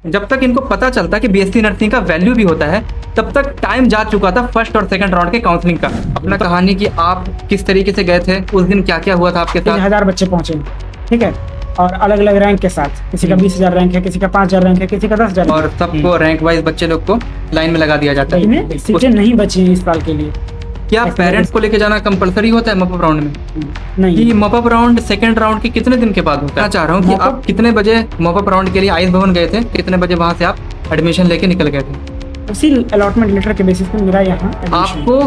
जब तक इनको पता चलता कि बीएससी नर्सिंग का वैल्यू भी होता है, तब तक टाइम जा चुका था फर्स्ट और सेकंड राउंड के काउंसलिंग का। अपना कहानी कि आप किस तरीके से गए थे, उस दिन क्या क्या हुआ था आपके साथ। 1000 बच्चे पहुंचे, ठीक है, और अलग अलग रैंक के साथ, किसी का 20,000 रैंक है, किसी का 5,000 रैंक है, किसी का 10,000। और सबको रैंक वाइज बच्चे लोग को लाइन में लगा दिया जाता है। इनमें सीटें नहीं बची हैं इस साल के लिए। क्या पेरेंट्स को लेके जाना कंपलसरी होता है मॉपअप राउंड में? नहीं, कि मॉपअप राउंड सेकंड राउंड के कितने दिन के बाद होता है? मैं चाह रहा हूँ कि आप कितने बजे मॉपअप राउंड के लिए आयुष भवन गए थे, कितने बजे वहां से आप एडमिशन लेके निकल गए थे? उसी अलॉटमेंट लेटर के बेसिस पे मेरा यहाँ आपको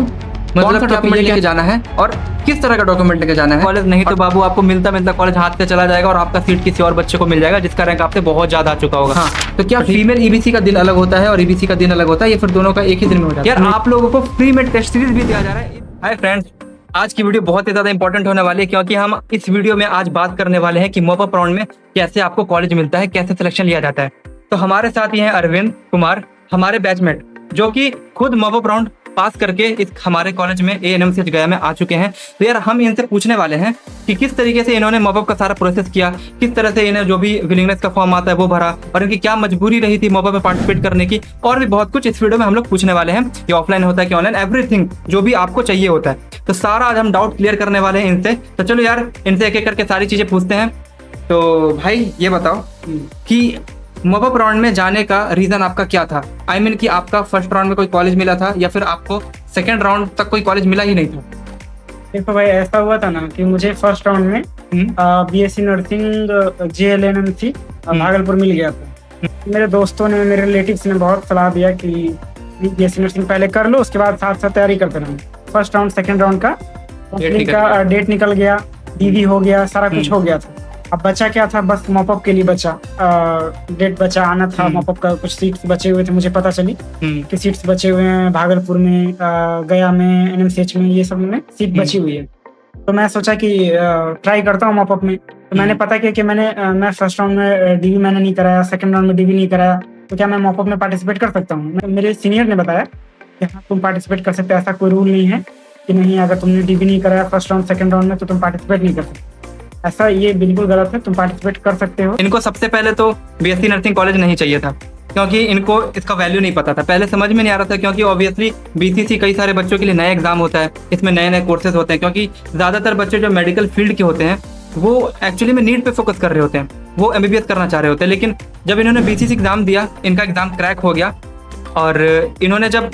मतलब डॉक्यूमेंट लेके जाना है और किस तरह का डॉक्यूमेंट लेके जाना है? कॉलेज नहीं तो बाबू आपको मिलता मिलता कॉलेज हाथ से चला जाएगा और आपका सीट किसी और बच्चे को मिल जाएगा जिसका रैंक आपसे बहुत ज्यादा आ चुका होगा। हाँ, तो क्या फीमेल ईबीसी का दिन अलग होता है और ईबीसी का दिन अलग होता है, या फिर दोनों का एक ही दिन में हो जाता है? यार आप लोगों को फ्री में टेस्ट सीरीज भी दिया जा रहा है। हाय फ्रेंड्स, आज की वीडियो बहुत ही ज्यादा इंपॉर्टेंट होने वाली है, क्योंकि हम इस वीडियो में आज बात करने वाले हैं कि मॉपअप राउंड में कैसे आपको कॉलेज मिलता है, कैसे सिलेक्शन लिया जाता है। तो हमारे साथ ये हैं अरविंद कुमार, हमारे बैचमेट, जो कि खुद मॉपअप राउंड पास करके इस हमारे कॉलेज में ANMCH गया में आ चुके हैं। तो यार हम इनसे पूछने वाले हैं कि किस तरीके से इन्होंने मॉपअप का सारा प्रोसेस किया, किस तरह से इन्हें जो भी विलिंगनेस का फॉर्म आता है वो भरा, और इनकी क्या मजबूरी रही थी मॉपअप में पार्टिसिपेट करने की, और भी बहुत कुछ इस वीडियो में हम लोग पूछने वाले हैं कि ऑफलाइन होता है कि ऑनलाइन, एवरीथिंग जो भी आपको चाहिए होता है। तो सारा आज हम डाउट क्लियर करने वाले हैं इनसे। तो चलो यार इनसे एक एक करके सारी चीजें पूछते हैं। तो भाई ये बताओ कि मॉपअप राउंड में जाने का रीजन आपका क्या था? आई मीन कि आपका फर्स्ट राउंड में कोई कॉलेज मिला था या फिर आपको सेकंड राउंड तक कोई कॉलेज मिला ही नहीं था? देखो भाई, ऐसा हुआ था ना कि मुझे फर्स्ट राउंड में बीएससी नर्सिंग JLNMC भागलपुर मिल गया था। मेरे दोस्तों ने, मेरे रिलेटिव्स ने बहुत सलाह दिया कि बीएससी नर्सिंग पहले कर लो, उसके बाद साथ साथ तैयारी करते रहो। फर्स्ट राउंड सेकंड राउंड का डेट निकल गया, DV हो गया, सारा कुछ हो गया था। अब बचा क्या था, बस मॉपअप के लिए बचा, डेट बचा, आना था मॉपअप का। कुछ सीट्स बचे हुए थे, मुझे पता चली कि सीट्स बचे हुए हैं भागलपुर में, गया में, NMCH में, ये सब में सीट बची हुई है। तो मैं सोचा कि ट्राई करता हूँ मॉपअप में। तो मैंने पता किया कि मैं फर्स्ट राउंड में DV मैंने नहीं कराया, सेकंड राउंड में DV नहीं कराया, तो क्या मैं मॉपअप में पार्टिसिपेट कर सकता हूँ? मेरे सीनियर ने बताया कि हाँ तुम पार्टिसिपेट कर सकते, ऐसा कोई रूल नहीं है कि नहीं, अगर तुमने DV नहीं कराया फर्स्ट राउंड सेकंड राउंड में तो तुम पार्टिसिपेट नहीं कर सकते। ऐसा ये बिल्कुल गलत है, तुम पार्टिसिपेट कर सकते हो। इनको सबसे पहले तो बीएससी नर्सिंग कॉलेज नहीं चाहिए था, क्योंकि इनको इसका वैल्यू नहीं पता था, पहले समझ में नहीं आ रहा था, क्योंकि ऑब्वियसली BCC कई सारे बच्चों के लिए नया एग्जाम होता है, इसमें नए नए कोर्सेज होते हैं, क्योंकि ज्यादातर बच्चे जो मेडिकल फील्ड के होते हैं वो एक्चुअली में नीट पे फोकस कर रहे होते हैं, वो MBBS करना चाह रहे होते हैं। लेकिन जब इन्होंने BCC एग्जाम दिया, इनका एग्जाम क्रैक हो गया और इन्होंने जब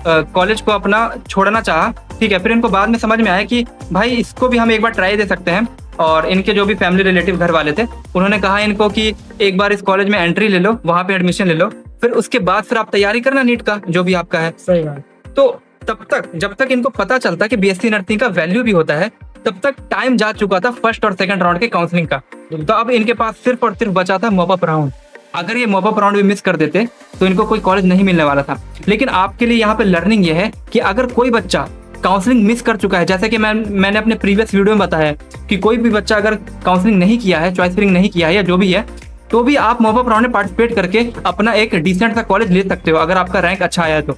कॉलेज को अपना छोड़ना चाहा, ठीक है, फिर इनको बाद में समझ में आया कि भाई इसको भी हम एक बार ट्राई दे सकते हैं। और इनके जो भी फैमिली रिलेटिव घर वाले थे, उन्होंने कहा इनको कि एक बार इस कॉलेज में एंट्री ले लो, वहां पे एडमिशन ले लो, फिर उसके बाद फिर आप तैयारी करना नीट का जो भी आपका है। सही बात। तो तब तक जब तक इनको पता चलता कि बीएससी नर्सिंग का वैल्यू भी होता है, तब तक टाइम जा चुका था फर्स्ट और सेकंड राउंड के काउंसलिंग का। तो अब इनके पास सिर्फ और सिर्फ बचा था मॉपअप राउंड। अगर ये मॉपअप राउंड भी मिस कर देते तो इनको कोई कॉलेज नहीं मिलने वाला था। लेकिन आपके लिए यहाँ पे लर्निंग ये है कि अगर कोई बच्चा काउंसलिंग मिस कर चुका है, जैसे कि मैंने अपने प्रीवियस वीडियो में बताया कि कोई भी बच्चा अगर काउंसलिंग नहीं किया है, चॉइस फिलिंग नहीं किया है या जो भी है, तो भी आप मॉपअप राउंड में पार्टिसिपेट करके अपना एक डिसेंट सा कॉलेज ले सकते हो, अगर आपका रैंक अच्छा आया है तो।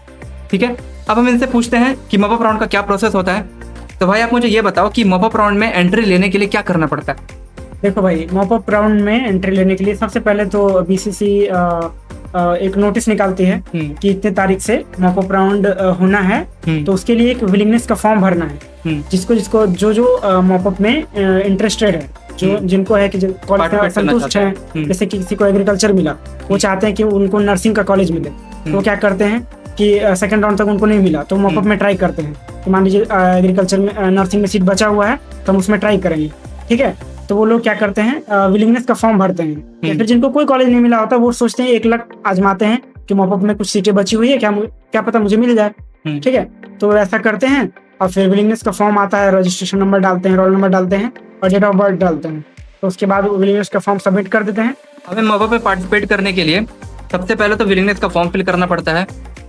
ठीक है, अब हम इनसे पूछते हैं कि मॉपअप राउंड का क्या प्रोसेस होता है। तो भाई आप मुझे ये बताओ कि मॉपअप राउंड में एंट्री लेने के लिए क्या करना पड़ता है? देखो भाई, मॉपअप राउंड में एंट्री लेने के लिए सबसे पहले तो BCC एक नोटिस निकालती है कि इतने तारीख से मॉपअप राउंड होना है, तो उसके लिए एक विलिंगनेस का फॉर्म भरना है। जिसको जो मॉपअप में इंटरेस्टेड है, जो जिनको है कि कॉलेज का संतुष्ट है, जैसे कि किसी को एग्रीकल्चर मिला, वो चाहते हैं कि उनको नर्सिंग का कॉलेज मिले, तो क्या करते हैं कि सेकंड राउंड तक उनको नहीं मिला तो मॉपअप में ट्राई करते हैं कि मान लीजिए एग्रीकल्चर में नर्सिंग में सीट बचा हुआ है तो हम उसमें ट्राई करेंगे। ठीक है, तो वो लोग क्या करते हैं, विलिंगनेस का फॉर्म भरते हैं। या फिर जिनको कोई कॉलेज नहीं मिला होता, वो सोचते हैं 1 लाख आजमाते हैं कि मॉपअप में कुछ सीटें बची हुई है, क्या पता मुझे मिल जाए। ठीक है, तो ऐसा करते हैं और फिर विलिंगनेस का फॉर्म आता है, रजिस्ट्रेशन नंबर डालते हैं, रोल नंबर डालते हैं और डेट ऑफ बर्थ डालते हैं। तो उसके बाद विलिंगनेस का फॉर्म सबमिट कर देते हैं। हमें मॉपअप में पार्टिसिपेट करने के लिए सबसे पहले तो विलिंगनेस का फॉर्म फिल करना पड़ता है।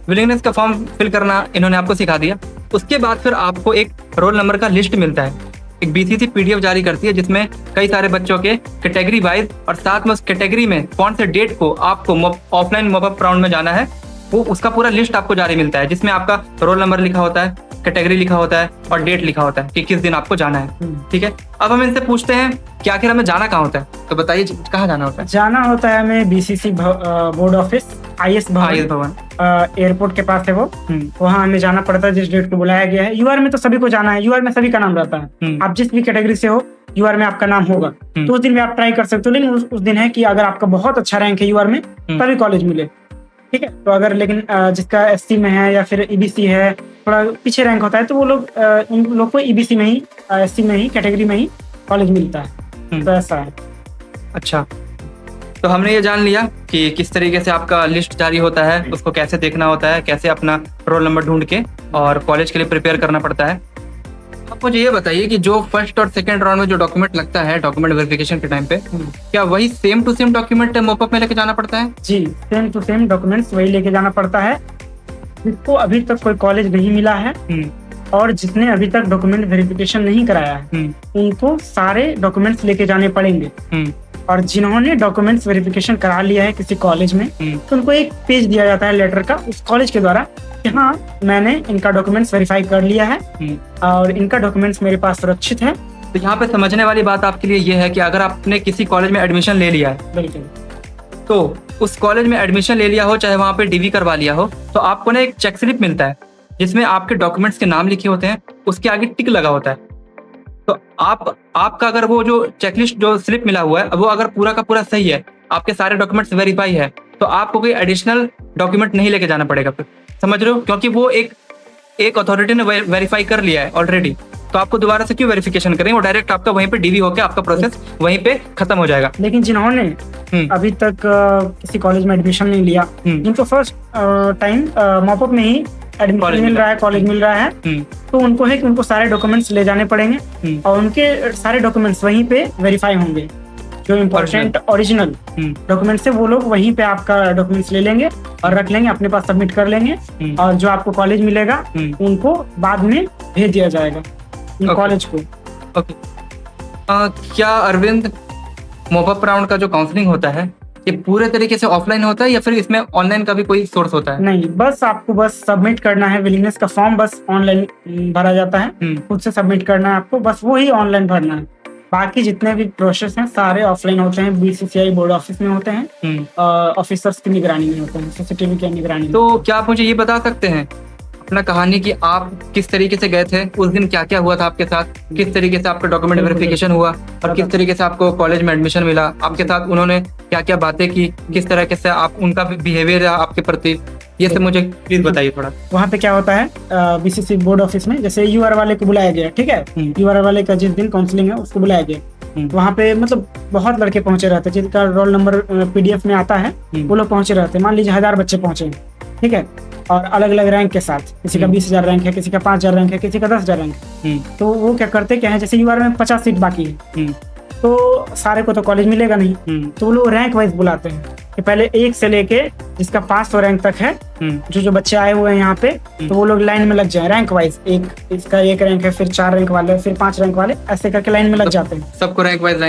विलिंगनेस का फॉर्म फिल करना इन्होंने आपको सिखा दिया। उसके बाद फिर आपको एक रोल नंबर का लिस्ट मिलता है, एक BCC PDF जारी करती है जिसमें कई सारे बच्चों के कैटेगरी वाइज और साथ में उस कैटेगरी में कौन से डेट को आपको ऑफलाइन मॉपअप राउंड में जाना है, वो उसका पूरा लिस्ट आपको जारी मिलता है, जिसमें आपका रोल नंबर लिखा होता है, कैटेगरी लिखा होता है और डेट लिखा होता है कि किस दिन आपको जाना है। ठीक है, अब हम इनसे पूछते हैं कि आखिर हमें जाना कहाँ होता है, तो बताइए कहाँ जाना होता है। जाना होता है हमें बीसीसी बोर्ड ऑफिस IS भवन एयरपोर्ट के पास है वो। वहाँ हमें जाना पड़ता है जिस डेट को बुलाया गया है। यूआर में तो सभी को जाना है, यूआर में सभी का नाम रहता है। आप जिस भी कैटेगरी से हो यूआर में आपका नाम होगा, तो उस दिन भी आप ट्राई कर सकते हो। लेकिन उस दिन है कि अगर आपका बहुत अच्छा रैंक है यूआर में तभी कॉलेज मिले। ठीक है, तो अगर लेकिन जिसका SC में है या फिर EBC है, थोड़ा पीछे रैंक होता है, तो वो लोग उन लोग को EBC में ही SC में ही कैटेगरी में ही कॉलेज मिलता है। तो ऐसा है। अच्छा, तो हमने ये जान लिया कि किस तरीके से आपका लिस्ट जारी होता है, उसको कैसे देखना होता है, कैसे अपना रोल नंबर ढूंढ के और कॉलेज के लिए प्रिपेयर करना पड़ता है। आप मुझे ये बताइए कि जो फर्स्ट और सेकंड राउंड में जो डॉक्यूमेंट लगता है डॉक्यूमेंट वेरिफिकेशन के टाइम पे, क्या वही सेम टू सेम डॉक्यूमेंट मोपअप में लेके जाना पड़ता है? जी, सेम टू सेम डॉक्यूमेंट्स वही लेके जाना पड़ता है। जिसको अभी तक कोई कॉलेज नहीं मिला है और जिसने अभी तक डॉक्यूमेंट वेरिफिकेशन नहीं कराया है, उनको सारे डॉक्यूमेंट्स लेके जाने पड़ेंगे। और जिन्होंने डॉक्यूमेंट्स वेरिफिकेशन करा लिया है किसी कॉलेज में, तो उनको एक पेज दिया जाता है लेटर का उस कॉलेज के द्वारा कि हाँ, मैंने इनका डॉक्यूमेंट्स वेरीफाई कर लिया है और इनका डॉक्यूमेंट्स मेरे पास सुरक्षित है। तो यहाँ पे समझने वाली बात आपके लिए ये है कि अगर आपने किसी कॉलेज में एडमिशन ले लिया है, बिल्कुल, तो उस कॉलेज में एडमिशन ले लिया हो, चाहे वहाँ पे DV करवा लिया हो, तो आपको ना एक चेक स्लिप मिलता है जिसमें आपके डॉक्यूमेंट्स के नाम लिखे होते हैं, उसके आगे टिक लगा होता है। तो आपका अगर वो जो चेकलिस्ट जो स्लिप मिला हुआ है वो अगर पूरा का पूरा सही है, आपके सारे डॉक्यूमेंट्स वेरीफाई है, तो आपको कोई एडिशनल डॉक्यूमेंट नहीं लेके जाना पड़ेगा फिर। समझ रहे हो? क्योंकि वो एक अथॉरिटी ने वेरीफाई कर लिया है ऑलरेडी, तो आपको दोबारा से क्यों वेरिफिकेशन करेंगे? वो डायरेक्ट आपका वहीं पे DV होकर आपका प्रोसेस वहीं पे खत्म हो जाएगा। लेकिन जिन्होंने अभी तक किसी कॉलेज में एडमिशन नहीं लिया, जिनको फर्स्ट टाइम मॉपअप में ही एडमिशन मिल रहा है, कॉलेज मिल रहा है, तो उनको है कि उनको सारे डॉक्यूमेंट्स ले जाने पड़ेंगे और उनके सारे डॉक्यूमेंट्स वहीं पे वेरीफाई होंगे। जो इम्पोर्टेंट ओरिजिनल डॉक्यूमेंट्स है वो लोग वहीं पे आपका डॉक्यूमेंट्स ले लेंगे और रख लेंगे, अपने पास सबमिट कर लेंगे। और जो आपको कॉलेज मिलेगा उनको बाद में भेज दिया जाएगा कॉलेज को। ओके, क्या अरविंद मोपअप राउंड का जो काउंसलिंग होता है ये पूरे तरीके से ऑफलाइन होता है या फिर इसमें ऑनलाइन का भी कोई सोर्स होता है? नहीं, बस आपको बस सबमिट करना है। विलिंगनेस का फॉर्म बस ऑनलाइन भरा जाता है, खुद से सबमिट करना है आपको, बस वो ही ऑनलाइन भरना है। बाकी जितने भी प्रोसेस हैं सारे ऑफलाइन होते हैं, BCCI बोर्ड ऑफिस में होते हैं, ऑफिसर्स की निगरानी में होते हैं, CCTV की निगरानी में। तो क्या आप मुझे ये बता सकते हैं अपना कहानी कि आप किस तरीके से गए थे उस दिन, क्या क्या हुआ था आपके साथ, किस तरीके से आपका डॉक्यूमेंट वेरिफिकेशन हुआ और किस तरीके से आपको कॉलेज में एडमिशन मिला, आपके साथ उन्होंने क्या क्या बातें की, किस तरीके से आप उनका बिहेवियर रहा आपके प्रति, ये सब मुझे प्लीज बताइए थोड़ा। वहाँ पे क्या होता है, BCC बोर्ड ऑफिस में जैसे UR वाले को बुलाया गया, ठीक है, UR वाले का जिस दिन काउंसलिंग है उसको बुलाया गया। वहाँ पे मतलब बहुत लड़के पहुंचे रहते हैं, जिनका रोल नंबर PDF में आता है वो लोग पहुंचे रहते हैं। मान लीजिए 1000 बच्चे पहुंचे, ठीक है, और अलग अलग रैंक के साथ, किसी का 20,000 रैंक है, किसी का 5,000 रैंक है, किसी का 10,000 रैंक है। तो वो क्या करते क्या है, जैसे UR में 50 सीट बाकी है, तो सारे को तो कॉलेज मिलेगा नहीं, तो वो लोग रैंक वाइज बुलाते हैं कि पहले 1 से लेके जिसका 500 रैंक तक है, जो बच्चे आए हुए हैं यहाँ पे, तो वो लोग लाइन में लग जाए रैंक वाइज। इसका 1 रैंक है, फिर 4 रैंक वाले, फिर 5 रैंक वाले, ऐसे करके लाइन में लग जाते हैं। सबको रैंक वाइज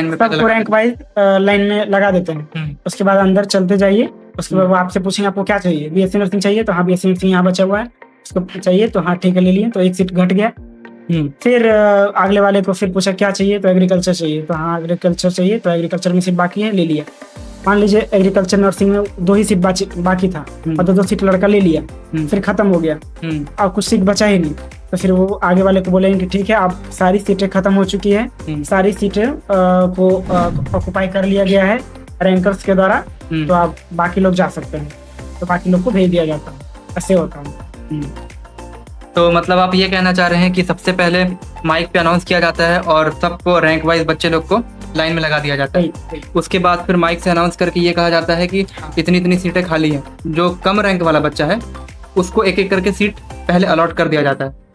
लाइन में लगा देते हैं। उसके बाद अंदर चलते जाइए, उसके बाद वो आपसे पूछेंगे आपको क्या चाहिए, BSc नर्सिंग चाहिए तो हाँ BSc नर्सिंग यहाँ बचा हुआ है, उसको चाहिए तो हाँ ठीक है ले लिए, तो 1 सीट घट गया। फिर अगले वाले को फिर पूछा क्या चाहिए, तो एग्रीकल्चर चाहिए, तो हाँ एग्रीकल्चर चाहिए, तो एग्रीकल्चर में सीट बाकी है, ले लिया। मान लीजिए एग्रीकल्चर नर्सिंग में 2 ही सीट बाकी था और 2 सीट लड़का ले लिया, फिर खत्म हो गया और कुछ सीट बचा ही नहीं, तो फिर वो आगे वाले को बोलेंगे कि ठीक है आप सारी सीटें खत्म हो चुकी है, सारी सीटें को ऑक्युपाई कर लिया गया है रैंकर्स के द्वारा, तो आप बाकी लोग जा सकते हैं, तो बाकी लोग को भेज दिया जाता है। ऐसे होता है। तो मतलब आप ये कहना चाह रहे हैं कि सबसे पहले माइक पे अनाउंस किया जाता है और सबको रैंक वाइज बच्चे लोग को लाइन में लगा दिया जाता है। उसके बाद फिर माइक से अनाउंस करके ये कहा जाता है कि इतनी इतनी सीटें खाली हैं। जो कम रैंक वाला बच्चा है उसको एक एक करके सीट पहले अलॉट कर दिया जाता है।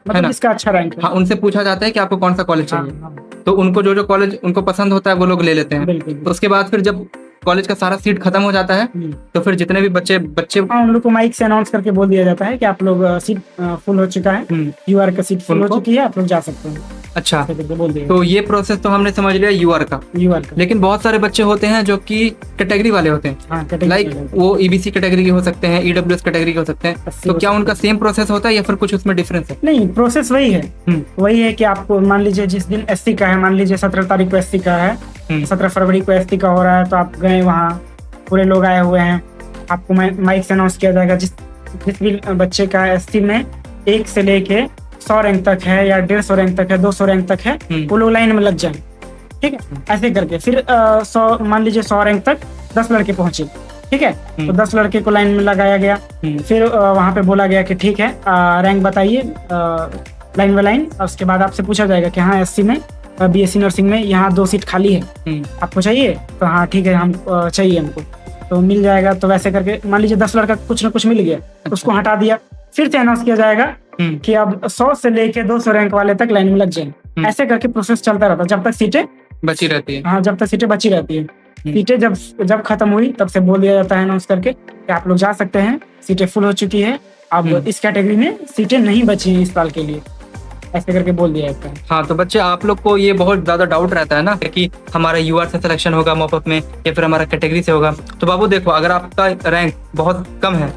मतलब इसका अच्छा रैंक है। हाँ, उनसे पूछा जाता है कि आपको कौन सा कॉलेज चाहिए। तो उनको जो कॉलेज उनको पसंद होता है वो लोग ले लेते हैं। तो उसके बाद फिर जब कॉलेज का सारा सीट खत्म हो जाता है तो फिर जितने भी बच्चे हाँ, उन लोग को माइक से अनाउंस करके बोल दिया जाता है कि आप लोग सीट फुल हो चुका है, यूआर का सीट फुल हो चुकी है, आप लोग जा सकते हैं। अच्छा, बोल दिया। तो ये प्रोसेस तो हमने समझ लिया यूआर का। लेकिन बहुत सारे बच्चे होते हैं जो कि कैटेगरी वाले होते हैं, लाइक वो ईबीसी कैटेगरी के हो सकते हैं, ईडब्ल्यूएस कैटेगरी के हो सकते हैं, तो क्या उनका सेम प्रोसेस होता है या फिर कुछ उसमें डिफरेंस है? नहीं, प्रोसेस वही है। वही है कि आपको मान लीजिए जिस दिन एससी का है, मान लीजिए 17 तारीख को एससी का है, 17 फरवरी को एससी का हो रहा है, तो आप गए वहाँ, पूरे लोग आए हुए हैं, आपको माइक से अनाउंस किया जाएगा जिस भी बच्चे का एससी में 1 से लेके 100 रैंक तक है या 150 रैंक तक है, 200 रैंक तक है, वो लोग लाइन में लग जाए। ठीक है, ऐसे करके फिर 100 मान लीजिए 100 रैंक तक 10 लड़के पहुंचे। ठीक है, तो 10 लड़के को लाइन में लगाया गया। फिर वहां पे बोला गया कि ठीक है, रैंक बताइए लाइन बाय लाइन। उसके बाद आपसे पूछा जाएगा कि हाँ एससी में बीएससी नर्सिंग में यहाँ 2 सीट खाली है, आपको चाहिए? तो हाँ ठीक है, हम चाहिए हमको, तो मिल जाएगा। तो वैसे करके मान लीजिए 10 लड़का कुछ ना कुछ मिल गया, उसको हटा दिया, फिर से अनाउंस किया जाएगा कि अब 100 से लेके 200 रैंक वाले तक लाइन में लग जाए। ऐसे करके प्रोसेस चलता रहता जब तक सीटें बची रहती है। हाँ, जब तक सीटें बची रहती है। सीटें जब खत्म हुई तब से बोल दिया जाता है अनाउंस करके कि आप लोग जा सकते हैं, सीटें फुल हो चुकी है, अब इस कैटेगरी में सीटें नहीं बची हैं इस साल के लिए, ऐसे करके बोल दिया जाता है। हाँ, तो बच्चे आप लोग को ये बहुत ज्यादा डाउट रहता है ना कि हमारा यूआर से सिलेक्शन होगा मॉपअप में या फिर हमारा कैटेगरी से होगा। तो बाबू देखो, अगर आपका रैंक बहुत कम है,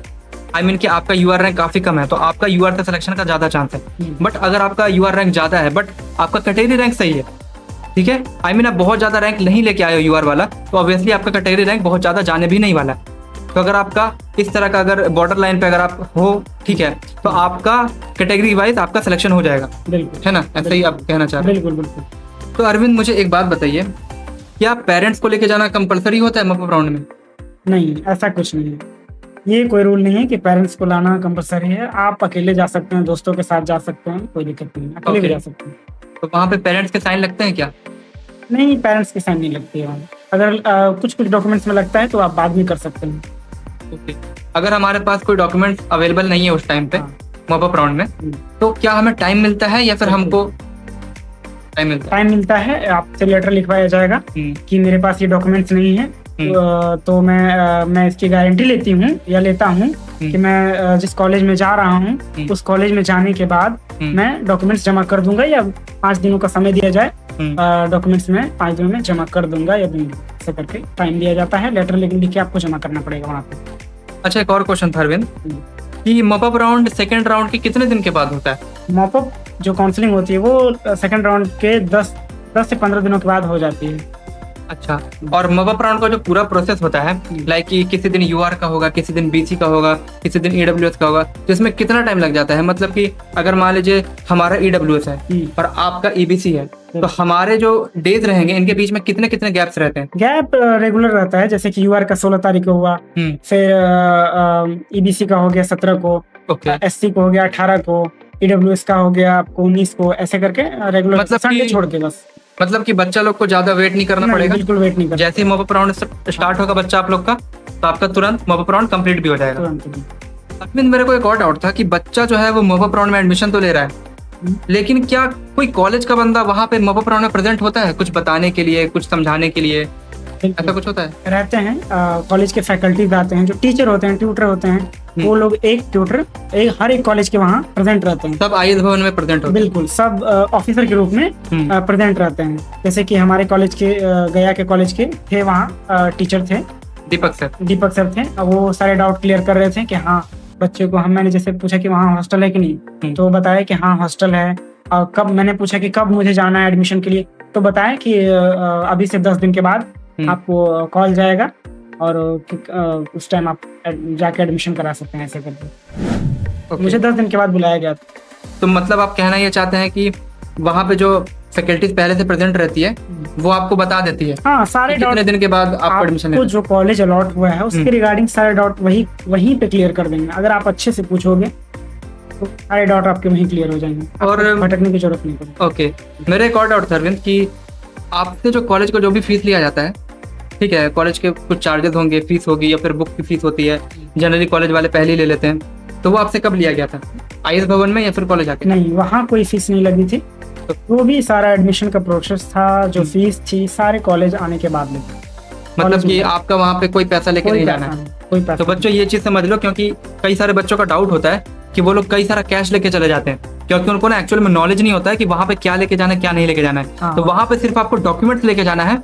आई मीन कि आपका यूआर रैंक काफी कम है, तो आपका यूआर से सिलेक्शन का ज्यादा चांस है। बट अगर आपका यूआर रैंक ज्यादा है बट आपका कैटेगरी रैंक सही है, ठीक है, आई मीन आप बहुत ज्यादा रैंक नहीं लेके आए हो यूआर वाला, तो ऑब्वियसली आपका कैटेगरी रैंक बहुत ज्यादा जाने भी नहीं वाला है। तो अगर आपका इस तरह का अगर बॉर्डर लाइन पे अगर आप हो, ठीक है, तो आपका कैटेगरी वाइज आपका सिलेक्शन हो जाएगा, है ना? ऐसा ही आप कहना चाह रहे हैं? बिल्कुल बिल्कुल। तो अरविंद, मुझे एक बात बताइए, क्या पेरेंट्स को लेके जाना कंपलसरी होता है मॉपअप राउंड में? नहीं, ऐसा कुछ नहीं है, ये कोई रूल नहीं है कि पेरेंट्स को लाना कंपलसरी है। आप अकेले जा सकते हैं, दोस्तों के साथ जा सकते हैं, कोई दिक्कत नहीं, अकेले भी जा सकते हैं। तो वहाँ पे पेरेंट्स के साइन लगते हैं क्या? नहीं, पेरेंट्स के साइन नहीं लगते हैं। अगर कुछ डॉक्यूमेंट्स में लगता है तो आप बाद में कर सकते हैं। ओके, अगर हमारे पास कोई डॉक्यूमेंट्स अवेलेबल नहीं है उस टाइम पे मॉपअप राउंड में, तो क्या हमें टाइम मिलता है या फिर हमको टाइम मिलता है? आपसे लेटर लिखवाया जाएगा कि मेरे पास ये डॉक्यूमेंट्स नहीं है, तो मैं इसकी गारंटी लेती हूँ या लेता हूँ कि मैं जिस कॉलेज में जा रहा हूँ उस कॉलेज में जाने के बाद मैं डॉक्यूमेंट्स जमा कर दूंगा, या 5 दिनों का समय दिया जाए, डॉक्यूमेंट्स में 5 दिनों में जमा कर दूंगा या दूंगा, ऐसे करके टाइम दिया जाता है। लेटर लेकिन लिख के आपको जमा करना पड़ेगा वहाँ पे। अच्छा, एक और क्वेश्चन था अरविंद, कि मॉपअप राउंड सेकंड राउंड के कितने दिन के बाद होता है? मॉपअप जो काउंसलिंग होती है वो सेकंड राउंड के 10 से 15 दिनों के बाद हो जाती है। अच्छा, और मॉपअप राउंड का जो पूरा प्रोसेस होता है, लाइक कि किसी दिन यूआर का होगा, किसी दिन बीसी का होगा, किसी दिन ईडब्ल्यूएस का होगा, तो इसमें कितना टाइम लग जाता है? मतलब कि अगर मान लीजिए हमारा ईडब्ल्यूएस है और आपका ईबीसी है, तो हमारे जो डेज रहेंगे इनके बीच में कितने कितने गैप्स रहते हैं? गैप रेगुलर रहता है, जैसे कि यूआर का 16 तारीख को हुआ, फिर ईबीसी का हो गया 17 को, एससी को हो गया 18 को, ईडब्ल्यूएस का हो गया आपको 19 को, ऐसे करके रेगुलर, मतलब संडे छोड़ के बस। मतलब कि बच्चा लोग को ज्यादा वेट नहीं करना पड़ेगा? बिल्कुल वेट नहीं करना। जैसे ही मॉपअप राउंड स्टार्ट होगा बच्चा आप लोग का, तो आपका तुरंत मॉपअप राउंड कंप्लीट भी हो जाएगा। अरविंद, मेरे को एक और डाउट था कि बच्चा जो है वो मॉपअप राउंड में एडमिशन तो ले रहा है, लेकिन क्या कोई कॉलेज का बंदा वहाँ पे मॉपअप राउंड में प्रेजेंट होता है कुछ बताने के लिए, कुछ समझाने के लिए? ऐसा कुछ होता है? रहते हैं, कॉलेज के फैकल्टीज आते हैं, जो टीचर होते हैं, ट्यूटर होते हैं, वो लोग एक ट्यूटर हर एक कॉलेज के वहाँ प्रेजेंट रहते हैं। सब आईएएस भवन में प्रेजेंट होते हैं? बिल्कुल, सब ऑफिसर के रूप में प्रेजेंट रहते हैं। जैसे कि हमारे कॉलेज के गया के कॉलेज के थे, वहाँ टीचर थे दीपक सर थे, वो सारे डाउट क्लियर कर रहे थे कि हाँ बच्चे को, मैंने जैसे पूछा कि वहाँ हॉस्टल है कि नहीं, तो बताया कि हाँ हॉस्टल है। और कब, मैंने पूछा कि कब मुझे जाना है एडमिशन के लिए, तो बताया कि अभी से 10 दिन के बाद आपको कॉल जाएगा और उस टाइम आप जाके एडमिशन करा सकते हैं, ऐसे करके। मुझे 10 दिन के बाद बुलाया गया। तो मतलब आप कहना ये चाहते हैं कि वहाँ पे जो फैकल्टीज पहले से प्रेजेंट रहती है वो आपको बता देती है? हाँ, सारे कितने दिन के बाद आपको एडमिशन है, जो कॉलेज अलॉट हुआ है उसके रिगार्डिंग सारे डाउट वहीं पे क्लियर कर देंगे। अगर आप अच्छे से पूछोगे तो सारे डाउट आपके वहीं क्लियर हो जाएंगे और भटकने की जरूरत नहीं पड़ेगी। ओके, मेरा एक और डाउट था अरविंद, कि आपसे जो कॉलेज को जो भी फीस लिया जाता है, ठीक है, कॉलेज के कुछ चार्जेस होंगे, फीस होगी या फिर बुक की फीस होती है, जनरली कॉलेज वाले पहले ही ले लेते हैं, तो वो आपसे कब लिया गया था? आईएएस भवन में या फिर कॉलेज आके? नहीं, वहाँ कोई फीस नहीं लगी थी, वो भी सारा एडमिशन का प्रोसेस था, जो फीस थी सारे कॉलेज आने के बाद लेते। मतलब कॉलेज कि में आपका वहाँ पे कोई पैसा लेके कोई नहीं पैसा जाना है। नहीं, कोई पैसा तो बच्चों ये चीज समझ लो, क्योंकि कई सारे बच्चों का डाउट होता है कि वो लोग कई सारा कैश लेके चले जाते हैं, क्योंकि उनको ना एक्चुअल में नॉलेज नहीं होता है कि वहाँ पे क्या लेके जाना है क्या नहीं लेके जाना है। हाँ। तो वहाँ पे सिर्फ आपको डॉक्यूमेंट्स लेके जाना है,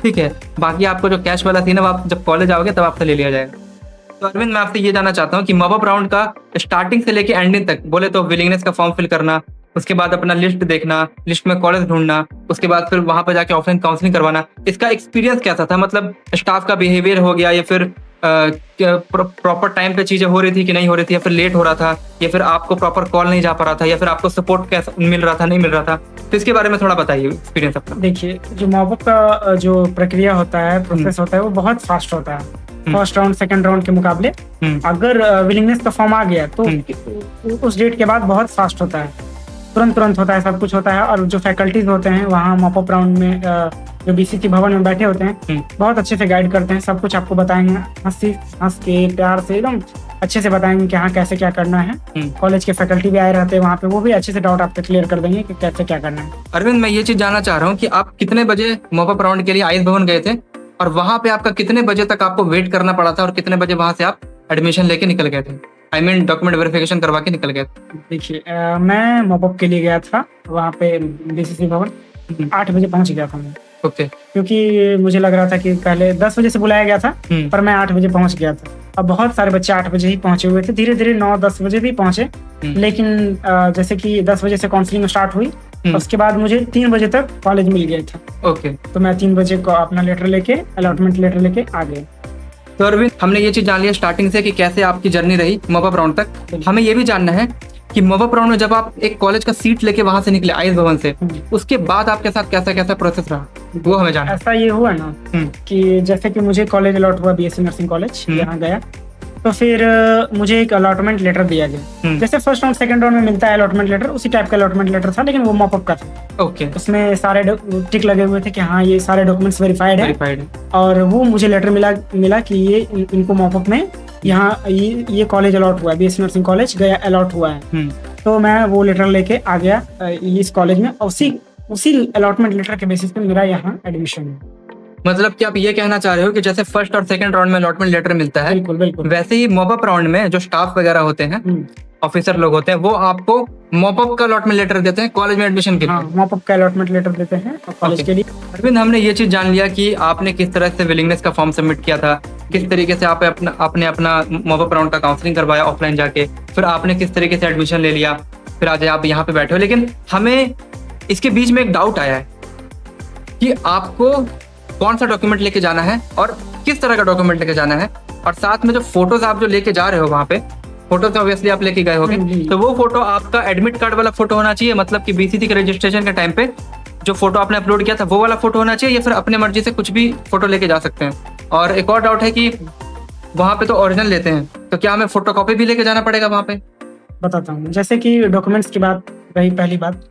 ठीक है। बाकी आपको जो कैश वाला सीन है वो आप जब कॉलेज आओगे तब आपसे ले लिया जाएगा। तो अरविंद, मैं आपसे ये जानना चाहता हूँ कि मॉप अप राउंड का स्टार्टिंग से लेके एंडिंग तक बोले तो विलिंगनेस का फॉर्म फिल करना, उसके बाद अपना लिस्ट देखना, लिस्ट में कॉलेज ढूंढना, उसके बाद फिर वहां पर जाके ऑफलाइन काउंसलिंग करवाना, इसका एक्सपीरियंस कैसा था? मतलब स्टाफ का बिहेवियर हो गया, या फिर प्रॉपर टाइम पे चीजें हो रही थी कि नहीं हो रही थी, या फिर लेट हो रहा था, या फिर आपको प्रॉपर कॉल नहीं जा पा रहा था, या फिर आपको सपोर्ट कैसा मिल रहा था नहीं मिल रहा था? तो इसके बारे में थोड़ा बताइए एक्सपीरियंस अपना। देखिए, जो मॉप अप का जो प्रक्रिया होता है, प्रोसेस होता है, वो बहुत फास्ट होता है। फर्स्ट राउंड सेकंड राउंड के मुकाबले अगर विलिंगनेस का फॉर्म आ गया तो उस डेट के बाद बहुत फास्ट होता है, तुरंत तुरंत होता है, सब कुछ होता है। और जो फैकल्टीज होते हैं वहाँ मॉप अप राउंड में जो बीसीसी भवन में बैठे होते हैं, बहुत अच्छे से गाइड करते हैं, सब कुछ आपको बताएंगे, हंस के प्यार से एकदम अच्छे से बताएंगे कि हाँ कैसे क्या करना है। कॉलेज के फैकल्टी भी आए रहते हैं वहाँ पे, वो भी अच्छे से डाउट आपको क्लियर कर देंगे कि कैसे क्या करना है। अरविंद, मैं ये चीज जानना चाह रहा हूँ कि आप कितने बजे मॉप अप राउंड के लिए आईएस भवन गए थे, और वहां पे आपका कितने बजे तक आपको वेट करना पड़ा था, और कितने बजे वहां से आप एडमिशन लेके निकल गए थे? आई मीन डॉक्यूमेंट वेरिफिकेशन करवा के निकल गए थे। देखिए, मैं मॉप अप के लिए गया था वहाँ पे बीसीसी भवन, 8 बजे पहुंच गया था मैं। ओके। क्योंकि मुझे लग रहा था कि पहले 10 बजे से बुलाया गया था, पर मैं 8 बजे पहुंच गया था। अब बहुत सारे बच्चे 8 बजे ही पहुंचे हुए थे, धीरे धीरे 9-10 बजे भी पहुंचे, लेकिन जैसे कि 10 बजे से काउंसलिंग स्टार्ट हुई, उसके बाद मुझे 3 बजे तक कॉलेज मिल गया था। ओके। तो मैं 3 बजे को अपना लेटर लेके, अलॉटमेंट लेटर लेके आ गया। तो अरविंद, हमने ये चीज जान लिया स्टार्टिंग से कि कैसे आपकी जर्नी रही मॉप अप राउंड तक। हमें ये भी जानना है कि मॉप अप राउंड में जब आप एक कॉलेज का सीट लेके वहां से निकले आईएस भवन से, उसके बाद आपके साथ कैसा कैसा प्रोसेस रहा, वो हमें जानना है। ऐसा ये हुआ ना कि जैसे कि मुझे कॉलेज अलॉट हुआ, बीएससी नर्सिंग कॉलेज, यहाँ गया, तो फिर मुझे एक अलॉटमेंट लेटर दिया गया। जैसे फर्स्ट राउंड सेकंड राउंड में मिलता है अलॉटमेंट लेटर, उसी टाइप का अलॉटमेंट लेटर था, लेकिन वो मॉप अप का था। ओके। उसमें सारे टिक लगे हुए थे कि हाँ ये सारे डॉक्यूमेंट्स वेरीफाइड है, और वो मुझे लेटर मिला कि ये इनको मॉप अप में यहाँ ये कॉलेज अलॉट हुआ है, बीएससी नर्सिंग कॉलेज गया अलॉट हुआ है। तो मैं वो लेटर लेके आ गया इस कॉलेज में, उसी अलॉटमेंट लेटर के बेसिस पे मेरा यहाँ एडमिशन है। मतलब कि आप ये कहना चाह रहे हो कि जैसे फर्स्ट और सेकंड राउंड में अलॉटमेंट लेटर मिलता है, बिल्कुल बिल्कुल, वैसे ही मॉप अप राउंड में जो स्टाफ वगैरह होते हैं, ऑफिसर लोग होते हैं, वो आपको मॉप अप का अलॉटमेंट लेटर देते हैं कॉलेज में एडमिशन के लिए। मॉप अप का अलॉटमेंट लेटर देते हैं कॉलेज के लिए। अरविंद, हमने ये चीज जान लिया कि आपने किस तरह से विलिंगनेस का फॉर्म सबमिट किया था, किस तरीके से आपने अपना मॉप अप राउंड का काउंसलिंग करवाया ऑफलाइन जाके, फिर आपने किस तरीके से एडमिशन ले लिया, फिर आज आप यहाँ पे बैठे हो। लेकिन हमें इसके बीच में एक डाउट आया है कि आपको कौन सा डॉक्यूमेंट लेके जाना है और किस तरह का डॉक्यूमेंट लेके जाना है, और साथ में जो फोटोज आप जो लेके जा रहे हो वहाँ पे, फोटो ऑब्वियसली आप लेके गए होगे, तो वो फोटो आपका एडमिट कार्ड वाला फोटो होना चाहिए, मतलब कि बीसीसी के रजिस्ट्रेशन के टाइम पे जो फोटो आपने अपलोड किया था वो वाला फोटो होना चाहिए, या फिर अपने मर्जी से कुछ भी फोटो लेके जा सकते हैं? और एक और डाउट है कि वहाँ पे तो ओरिजिनल लेते हैं, तो क्या हमें फोटोकॉपी भी लेके जाना पड़ेगा वहाँ पे? बताता हूँ। जैसे कि डॉक्यूमेंट्स की बात रही, पहली बात,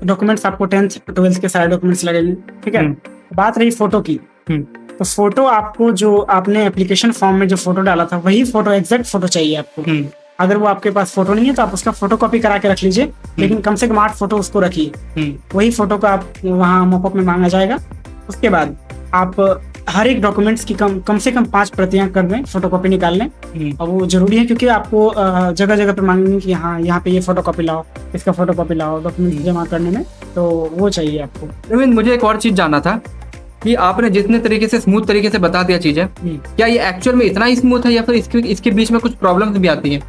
डॉक्यूमेंट्स आपको 10th 12th के सारे डॉक्यूमेंट्स लगेंगे, ठीक है। बात रही फोटो की, तो फोटो आपको जो आपने एप्लीकेशन फॉर्म में जो फोटो डाला था वही फोटो, एग्जैक्ट फोटो चाहिए आपको। अगर वो आपके पास फोटो नहीं है तो आप उसका फोटोकॉपी करा के रख लीजिए, लेकिन कम से कम 8 फोटो उसको रखिए। वही फोटो को आप वहाँ मॉप अप में मांगा जाएगा। उसके बाद आप हर एक डॉक्यूमेंट्स की कम से कम 5 प्रतियां कर दें, फोटोकॉपी निकाल लें। और वो जरूरी है क्योंकि आपको जगह जगह पे मांगेंगे कि हाँ यहाँ पे ये फोटोकॉपी लाओ, इसका फोटोकॉपी लाओ डॉक्यूमेंट जमा करने में, तो वो चाहिए आपको। रविंद्र, मुझे एक और चीज जानना था कि आपने जितने तरीके से स्मूथ तरीके से बता दिया चीजें, क्या ये एक्चुअल में इतना ही स्मूथ है, या फिर इसके बीच में कुछ प्रॉब्लम्स भी आती हैं?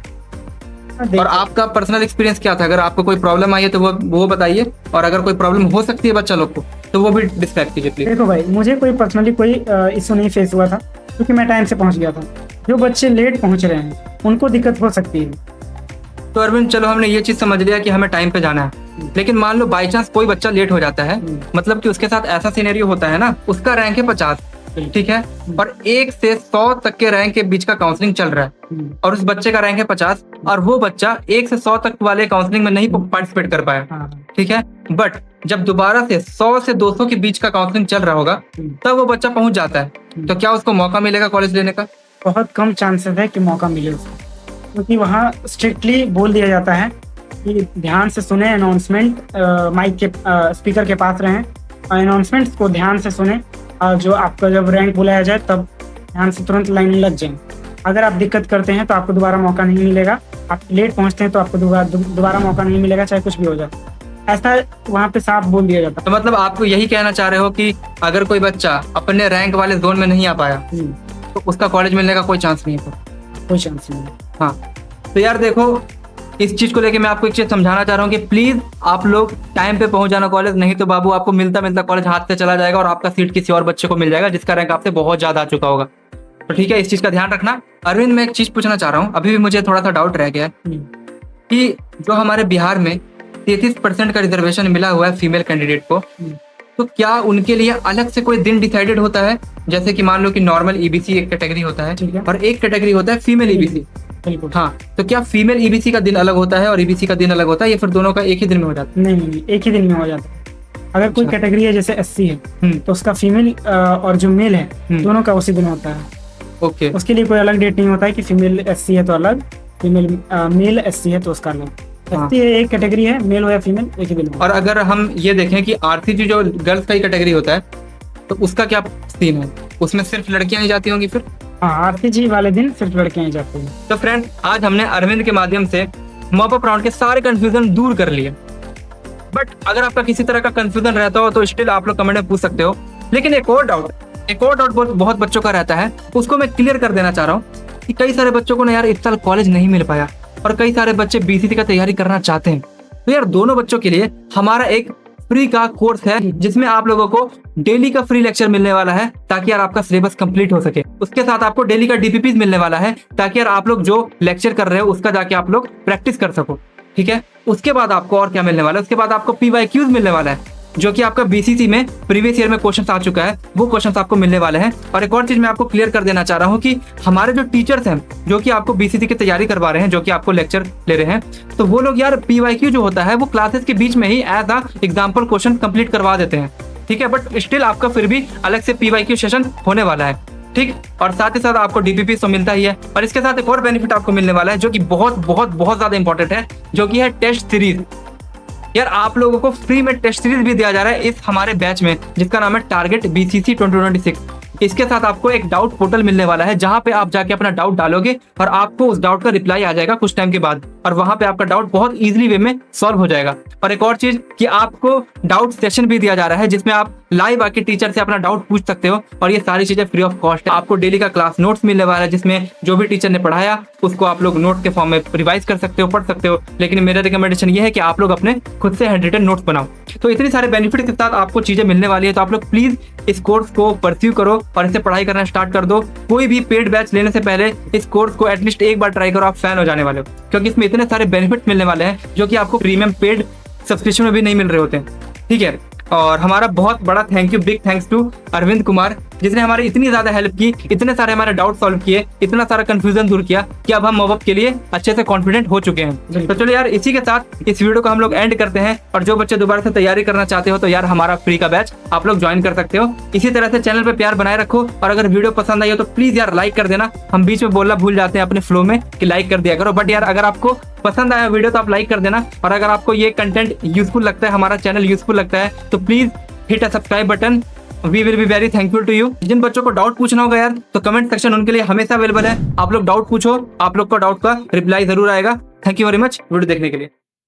और आपका पर्सनल एक्सपीरियंस क्या था? अगर आपको कोई प्रॉब्लम आई है तो वो बताइए, और अगर कोई प्रॉब्लम हो सकती है बच्चा लोग को तो वो भी डिस्क्राइब कीजिए प्लीज। देखो भाई, मुझे कोई पर्सनली कोई इशू नहीं फेस हुआ था, क्योंकि मैं टाइम से पहुंच गया था। जो बच्चे लेट पहुंच रहे हैं उनको दिक्कत हो सकती है। तो अरविंद, चलो हमने ये चीज समझ लिया कि हमें टाइम पे जाना है, लेकिन मान लो बाई चांस कोई बच्चा लेट हो जाता है, मतलब कि उसके साथ ऐसा सिनेरियो होता है ना, उसका रैंक है 50, ठीक है, और 1 से 100 तक के रैंक के बीच का काउंसलिंग चल रहा है, और उस बच्चे का रैंक है 50, और वो बच्चा 1 से 100 तक वाले काउंसलिंग में नहीं पार्टिसिपेट कर पाया, ठीक है। बट जब दोबारा से 100 से 200 के बीच का काउंसलिंग चल रहा होगा तब वो बच्चा पहुंच जाता है, तो क्या उसको मौका मिलेगा कॉलेज लेने का? बहुत कम चांसेस है कि मौका मिले उसको, क्योंकि वहाँ स्ट्रिक्टली बोल दिया जाता है कि ध्यान से सुने अनाउंसमेंट, माइक के स्पीकर के पास रहें, अनाउंसमेंट्स को ध्यान से सुने, जो आपका जब रैंक बुलाया जाए तब ध्यान से तुरंत लाइन में लग जाए। अगर आप दिक्कत करते हैं तो आपको दोबारा मौका नहीं मिलेगा, आप लेट पहुंचते हैं तो आपको दोबारा मौका नहीं मिलेगा, चाहे कुछ भी हो जाए। ऐसा वहाँ पे साफ बोल दिया जाता तो मतलब आप यही कहना चाह रहे हो कि अगर कोई बच्चा अपने रैंक वाले जोन में नहीं आ पाया है। तो उसका कॉलेज मिलने का कोई चांस नहीं है? कोई चांस नहीं है। हाँ, तो यार देखो, इस चीज को लेके मैं आपको एक चीज समझाना चाह रहा हूँ कि प्लीज आप लोग टाइम पे पहुंच जाना कॉलेज, नहीं तो बाबू आपको मिलता मिलता कॉलेज हाथ से चला जाएगा और आपका सीट किसी और बच्चे को मिल जाएगा जिसका रैंक आपसे बहुत ज्यादा आ चुका होगा। तो ठीक है, इस चीज का ध्यान रखना। अरविंद, मैं एक चीज पूछना चाह रहा हूँ, अभी भी मुझे थोड़ा सा डाउट रह गया है कि जो हमारे बिहार में 33% का रिजर्वेशन मिला हुआ है फीमेल कैंडिडेट को, तो क्या उनके लिए अलग से कोई दिन डिसाइडेड होता है? जैसे कि मान लो कि नॉर्मल ईबीसी एक कैटेगरी होता है और एक कैटेगरी होता है फीमेल ईबीसी। बिल्कुल। हाँ, तो क्या फीमेल ईबीसी का दिन अलग होता है और ईबीसी का दिन अलग होता है, या फिर दोनों का एक ही दिन में हो जाता है? नहीं, एक ही दिन में हो जाता है। अगर कोई कैटेगरी है जैसे एससी है तो उसका फीमेल और जो मेल है दोनों का उसी दिन होता है। ओके, उसके लिए कोई अलग डेट नहीं होता है कि फीमेल एससी है तो अलग, फीमेल मेल एससी है तो उसका अलग। एससी एक कैटेगरी है, मेल हो या फीमेल एक ही दिन में। और अगर हम ये देखें कि आरसीजी जो गर्ल्स का ही कैटेगरी होता है तो उसका क्या सीन है? उसमें सिर्फ लड़कियां ही जाती होंगी फिर? हाँ, आरसीजी वाले दिन सिर्फ लड़कियां ही जाती हैं। तो फ्रेंड, आज हमने अरविंद के माध्यम से मॉप अप राउंड के सारे कंफ्यूजन दूर कर लिए। बट अगर आपका किसी तरह का कंफ्यूजन रहता हो तो स्टिल आप लोग कमेंट में पूछ सकते हो। लेकिन एक और डाउट बहुत बच्चों का रहता है, उसको मैं क्लियर कर देना चाह रहा हूँ कि कई सारे बच्चों को ना यार इस साल कॉलेज नहीं मिल पाया और कई सारे बच्चे बीसीसी का तैयारी करना चाहते हैं। तो यार दोनों बच्चों के लिए हमारा एक फ्री का कोर्स है जिसमें आप लोगों को डेली का फ्री लेक्चर मिलने वाला है ताकि यार आपका सिलेबस कंप्लीट हो सके। उसके साथ आपको डेली का डीपीपी मिलने वाला है ताकि यार आप लोग जो लेक्चर कर रहे हो उसका जाके आप लोग प्रैक्टिस कर सको। ठीक है, उसके बाद आपको और क्या मिलने वाला है? उसके बाद आपको पीवाईक्यूज मिलने वाला है जो कि आपका बीसीसी में प्रीवियस ईयर में क्वेश्चंस आ चुका है, वो क्वेश्चंस आपको मिलने वाले हैं। और एक और चीज मैं आपको क्लियर कर देना चाह रहा हूँ कि हमारे जो टीचर्स हैं जो कि आपको बीसीसी की तैयारी करवा रहे हैं, जो कि आपको लेक्चर ले रहे हैं, तो वो लोग यार पीवाईक्यू जो होता है वो क्लासेस के बीच में ही as a example question complete करवा देते हैं। ठीक है, बट स्टिल आपका फिर भी अलग से पीवाईक्यू सेशन होने वाला है। ठीक, और साथ ही साथ आपको डीपीपी तो मिलता ही है और इसके साथ एक और बेनिफिट आपको मिलने वाला है जो कि बहुत बहुत बहुत ज्यादा इंपॉर्टेंट है, जो कि है टेस्ट सीरीज। यार आप लोगों को फ्री में टेस्ट सीरीज भी दिया जा रहा है इस हमारे बैच में जिसका नाम है टारगेट बीसीसी 2026। इसके साथ आपको एक डाउट पोर्टल मिलने वाला है जहां पे आप जाके अपना डाउट डालोगे और आपको उस डाउट का रिप्लाई आ जाएगा कुछ टाइम के बाद और वहां पे आपका डाउट बहुत इजीली वे में सॉल्व हो जाएगा। और एक और चीज कि आपको डाउट सेशन भी दिया जा रहा है जिसमें आप लाइव आके टीचर से अपना डाउट पूछ सकते हो और ये सारी चीजें फ्री ऑफ कॉस्ट है। आपको डेली का क्लास नोट्स मिलने वाला है जिसमें जो भी टीचर ने पढ़ाया उसको आप लोग नोट के फॉर्म में रिवाइज कर सकते हो, पढ़ सकते हो। लेकिन मेरा रिकमेंडेशन ये है कि आप लोग अपने खुद से हैंड रिटन नोट्स बनाओ। तो इतनी सारे बेनिफिट के साथ आपको चीजें मिलने वाली है, तो आप लोग प्लीज इस कोर्स को परस्यू करो और इसे पढ़ाई करना स्टार्ट कर दो। कोई भी पेड बैच लेने से पहले इस कोर्स को एटलीस्ट एक बार ट्राई करो, आप फैन हो जाने वाले हो, क्योंकि इसमें इतने सारे बेनिफिट मिलने वाले हैं जो कि आपको प्रीमियम पेड सब्सक्रिप्शन में भी नहीं मिल रहे होते हैं। ठीक है, और हमारा बहुत बड़ा thank you, big thanks to Arvind Kumar जिसने हमारी इतनी ज्यादा हेल्प की, इतने सारे हमारे डाउट सॉल्व किए, इतना सारा कंफ्यूजन दूर किया कि अब हम मॉप अप के लिए अच्छे से कॉन्फिडेंट हो चुके हैं। तो चलो यार, इसी के साथ इस वीडियो को हम लोग एंड करते हैं। और जो बच्चे दोबारा से तैयारी करना चाहते हो तो यार हमारा फ्री का बैच आप लोग ज्वाइन कर सकते हो। इसी तरह से चैनल पे प्यार बनाए रखो और अगर वीडियो पसंद आई हो तो प्लीज यार लाइक कर देना। हम बीच में बोलना भूल जाते हैं अपने फ्लो में कि लाइक कर दिया करो, बट यार अगर आपको पसंद आया वीडियो तो आप लाइक कर देना। और अगर आपको ये कंटेंट यूजफुल लगता है, हमारा चैनल यूजफुल लगता है, तो please hit a subscribe button. We will be very thankful to you. जिन बच्चों को डाउट पूछना होगा यार तो कमेंट सेक्शन उनके लिए हमेशा अवेलेबल है। आप लोग डाउट पूछो, आप लोग को डाउट का रिप्लाई जरूर आएगा। Thank you very much video देखने के लिए।